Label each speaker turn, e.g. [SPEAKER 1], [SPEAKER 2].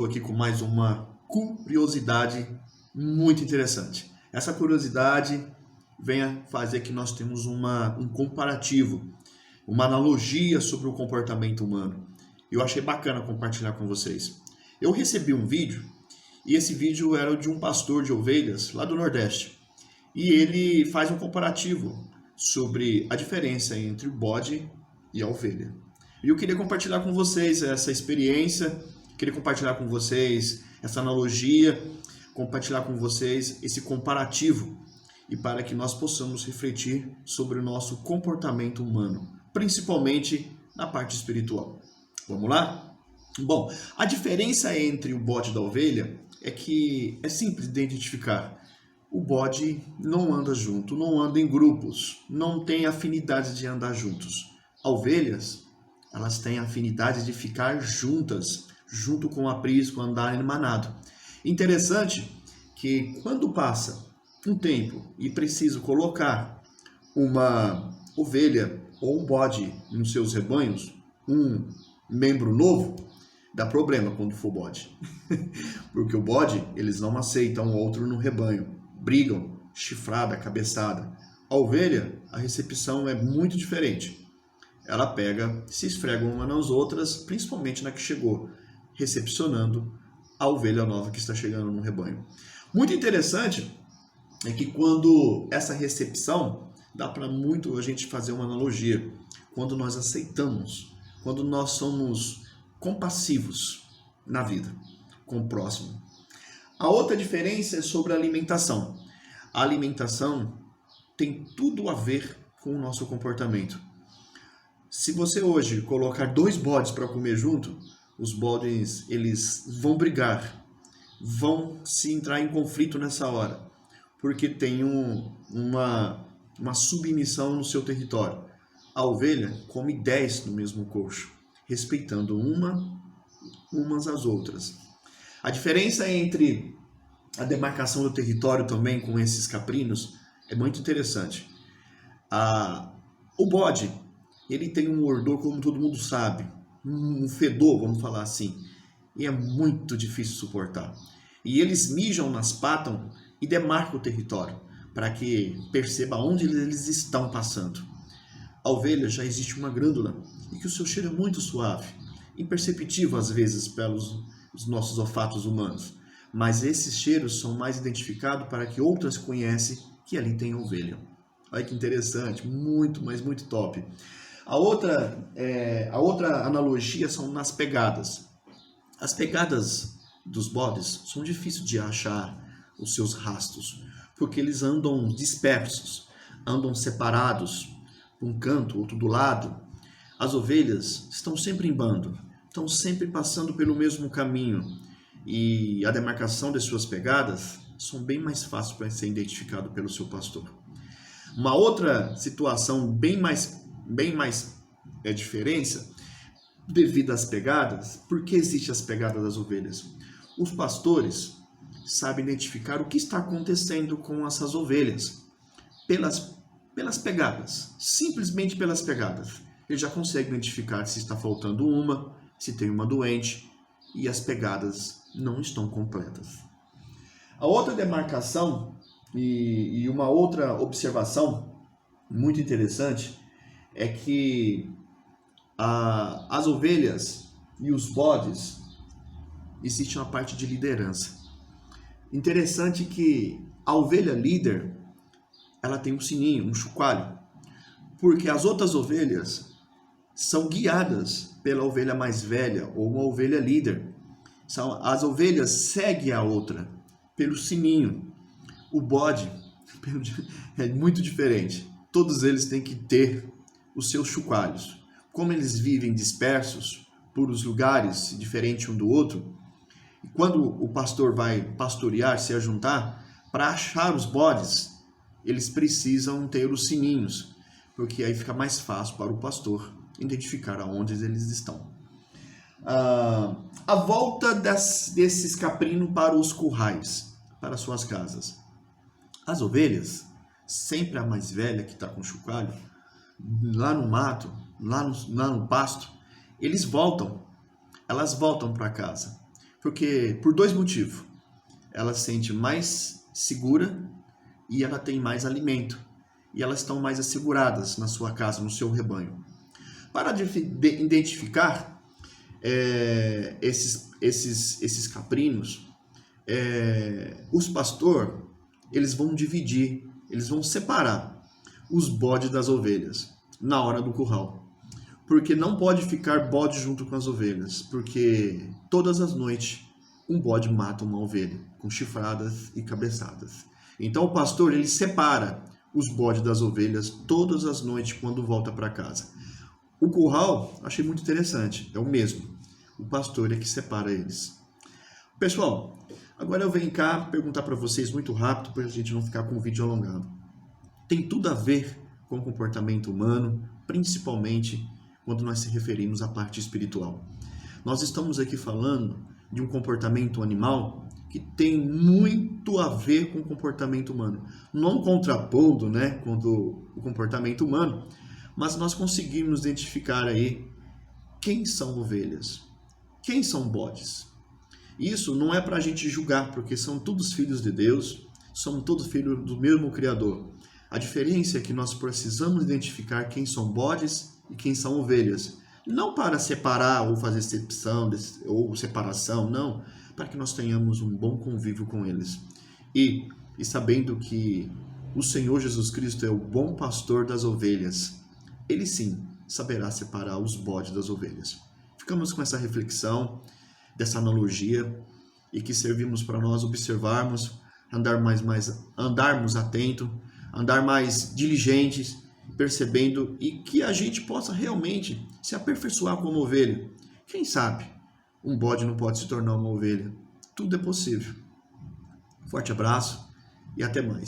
[SPEAKER 1] Estou aqui com mais uma curiosidade muito interessante. Essa curiosidade vem a fazer que nós temos um comparativo, uma analogia sobre o comportamento humano. Eu achei bacana compartilhar com vocês. Eu recebi um vídeo, e esse vídeo era de um pastor de ovelhas lá do Nordeste. E ele faz um comparativo sobre a diferença entre o bode e a ovelha. E eu queria compartilhar com vocês essa experiência, queria compartilhar com vocês essa analogia, compartilhar com vocês esse comparativo, e para que nós possamos refletir sobre o nosso comportamento humano, principalmente na parte espiritual. Vamos lá? Bom, a diferença entre o bode e a ovelha é que é simples de identificar. O bode não anda junto, não anda em grupos, não tem afinidade de andar juntos. As ovelhas, elas têm afinidade de ficar juntas, junto com o aprisco, andar em manado. Interessante que quando passa um tempo e preciso colocar uma ovelha ou um bode nos seus rebanhos, um membro novo, dá problema quando for bode. Porque o bode, eles não aceitam outro no rebanho. Brigam, chifrada, cabeçada. A ovelha, a recepção é muito diferente. Ela pega, se esfrega uma nas outras, principalmente na que chegou, recepcionando a ovelha nova que está chegando no rebanho. Muito interessante é que quando essa recepção, dá para muito a gente fazer uma analogia. Quando nós aceitamos, quando nós somos compassivos na vida, com o próximo. A outra diferença é sobre a alimentação. A alimentação tem tudo a ver com o nosso comportamento. Se você hoje colocar 2 bodes para comer junto, os bodes eles vão brigar, vão se entrar em conflito nessa hora, porque tem uma submissão no seu território. A ovelha come 10 no mesmo coxo, respeitando umas às outras. A diferença entre a demarcação do território também com esses caprinos é muito interessante. O bode, ele tem um odor, como todo mundo sabe, um fedor, vamos falar assim, e é muito difícil suportar. E eles mijam nas patas e demarcam o território, para que perceba onde eles estão passando. A ovelha já existe uma glândula, e que o seu cheiro é muito suave, imperceptível às vezes pelos os nossos olfatos humanos, mas esses cheiros são mais identificados para que outras conhecem que ali tem ovelha. Olha que interessante, muito, mas muito top. A outra analogia são nas pegadas. As pegadas dos bodes são difíceis de achar os seus rastros, porque eles andam dispersos, andam separados, um canto, outro do lado. As ovelhas estão sempre em bando, estão sempre passando pelo mesmo caminho, e a demarcação de suas pegadas são bem mais fáceis para ser identificado pelo seu pastor. Uma outra situação bem mais diferença devido às pegadas. Por que existem as pegadas das ovelhas? Os pastores sabem identificar o que está acontecendo com essas ovelhas pelas pegadas, simplesmente pelas pegadas. Ele já consegue identificar se está faltando uma, se tem uma doente, e as pegadas não estão completas. A outra demarcação e uma outra observação muito interessante é que as ovelhas e os bodes existe uma parte de liderança. Interessante que a ovelha líder, ela tem um sininho, um chocalho, porque as outras ovelhas são guiadas pela ovelha mais velha ou uma ovelha líder. As ovelhas seguem a outra pelo sininho. O bode é muito diferente. Todos eles têm que ter os seus chocalhos. Como eles vivem dispersos por os lugares diferentes um do outro, e quando o pastor vai pastorear, se ajuntar, para achar os bodes, eles precisam ter os sininhos, porque aí fica mais fácil para o pastor identificar aonde eles estão. A volta desses caprinos para os currais, para suas casas. As ovelhas, sempre a mais velha que está com chocalho, lá no mato, lá no pasto, elas voltam para casa. Porque por dois motivos. Ela se sente mais segura e ela tem mais alimento. E elas estão mais asseguradas na sua casa, no seu rebanho. Para identificar esses caprinos, os pastores, eles vão dividir, eles vão separar os bodes das ovelhas na hora do curral. Porque não pode ficar bode junto com as ovelhas, porque todas as noites um bode mata uma ovelha, com chifradas e cabeçadas. Então o pastor, ele separa os bodes das ovelhas todas as noites quando volta para casa. O curral, achei muito interessante, é o mesmo. O pastor é que separa eles. Pessoal, agora eu venho cá perguntar para vocês muito rápido, para a gente não ficar com o vídeo alongado. Tem tudo a ver com o comportamento humano, principalmente quando nós se referimos à parte espiritual. Nós estamos aqui falando de um comportamento animal que tem muito a ver com o comportamento humano. Não contrapondo, né, com o comportamento humano, mas nós conseguimos identificar aí quem são ovelhas, quem são bodes. Isso não é para a gente julgar, porque são todos filhos de Deus, somos todos filhos do mesmo Criador. A diferença é que nós precisamos identificar quem são bodes e quem são ovelhas. Não para separar ou fazer excepção ou separação, não. Para que nós tenhamos um bom convívio com eles. E sabendo que o Senhor Jesus Cristo é o bom pastor das ovelhas, ele sim saberá separar os bodes das ovelhas. Ficamos com essa reflexão, dessa analogia, e que servimos para nós observarmos, andarmos atentos, andar mais diligentes, percebendo, e que a gente possa realmente se aperfeiçoar como ovelha. Quem sabe um bode não pode se tornar uma ovelha? Tudo é possível. Forte abraço e até mais.